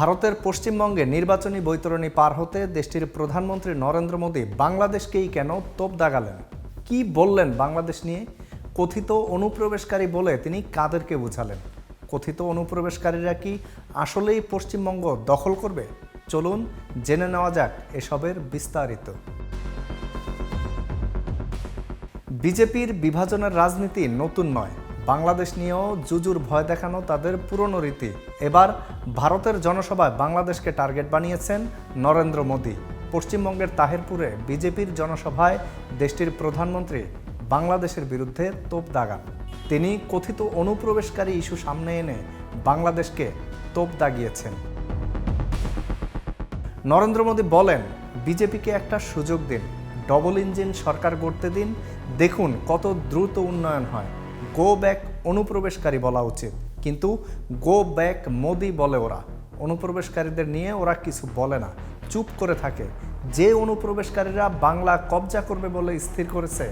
ভারতের পশ্চিমবঙ্গে নির্বাচনী বৈতরণী পার হতে দেশটির প্রধানমন্ত্রী নরেন্দ্র মোদী বাংলাদেশকেই কেন তোপ দাগালেন? কি বললেন বাংলাদেশ নিয়ে? কথিত অনুপ্রবেশকারী বলে তিনি কাদেরকে বোঝালেন? কথিত অনুপ্রবেশকারীরা কি আসলেই পশ্চিমবঙ্গ দখল করবে? চলুন জেনে নেওয়া যাক এসবের বিস্তারিত। বিজেপির বিভাজনের রাজনীতি নতুন নয়। বাংলাদেশ নিয়েও জুজুর ভয় দেখানো তাদের পুরনো রীতি। এবার ভারতের জনসভায় বাংলাদেশকে টার্গেট বানিয়েছেন নরেন্দ্র মোদী। পশ্চিমবঙ্গের তাহিরপুরে বিজেপির জনসভায় দেশটির প্রধানমন্ত্রী বাংলাদেশের বিরুদ্ধে তোপ দাগান। তিনি কথিত অনুপ্রবেশকারী ইস্যু সামনে এনে বাংলাদেশকে তোপ দাগিয়েছেন। নরেন্দ্র মোদী বলেন, বিজেপিকে একটা সুযোগ দিন, ডবল ইঞ্জিন সরকার গড়তে দিন, দেখুন কত দ্রুত উন্নয়ন হয়। গো ব্যাক অনুপ্রবেশকারী বলা উচিত, কিন্তু গো ব্যাক মোদি বলে ওরা। অনুপ্রবেশকারীদের নিয়ে ওরা কিছু বলে না, চুপ করে থাকে। যে অনুপ্রবেশকারীরা বাংলা কবজা করবে বলে স্থির করেছে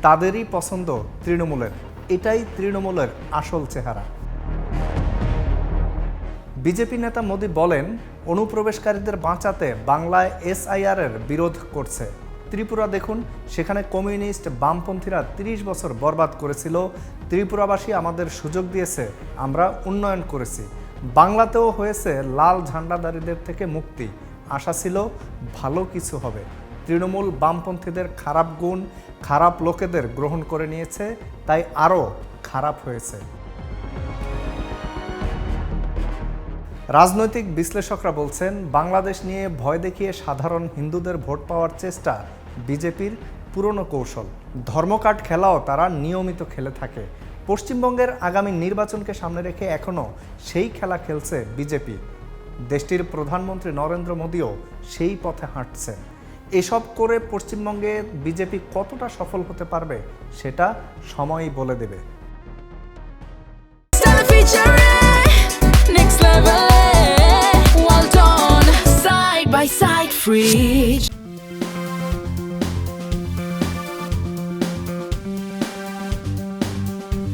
তাদেরই পছন্দ তৃণমূলের। এটাই তৃণমূলের আসল চেহারা। বিজেপি নেতা মোদী বলেন, অনুপ্রবেশকারীদের বাঁচাতে বাংলায় SIR এর বিরোধ করছে। ত্রিপুরা দেখুন, সেখানে কমিউনিস্ট বামপন্থীরা 30 বছর বরবাদ করেছিল। ত্রিপুরাবাসী আমাদের সুযোগ দিয়েছে, আমরা উন্নয়ন করেছি। বাংলাতেও হয়েছে লাল ঝান্ডাধারীদের থেকে মুক্তি। আশা ছিল ভালো কিছু হবে। তৃণমূল বামপন্থীদের খারাপ গুণ, খারাপ লোকেদের গ্রহণ করে নিয়েছে, তাই আরও খারাপ হয়েছে। রাজনৈতিক বিশ্লেষকরা বলছেন, বাংলাদেশ নিয়ে ভয় দেখিয়ে সাধারণ হিন্দুদের ভোট পাওয়ার চেষ্টা বিজেপির পুরনো কৌশল। ধর্মকার্ড খেলাও তারা নিয়মিত খেলে থাকে। পশ্চিমবঙ্গের আগামী নির্বাচনকে সামনে রেখে এখনও সেই খেলা খেলছে বিজেপি। দেশটির প্রধানমন্ত্রী নরেন্দ্র মোদীও সেই পথে হাঁটছেন। এসব করে পশ্চিমবঙ্গে বিজেপি কতটা সফল হতে পারবে সেটা সময়ই বলে দেবে। Well done, side by side, fridge.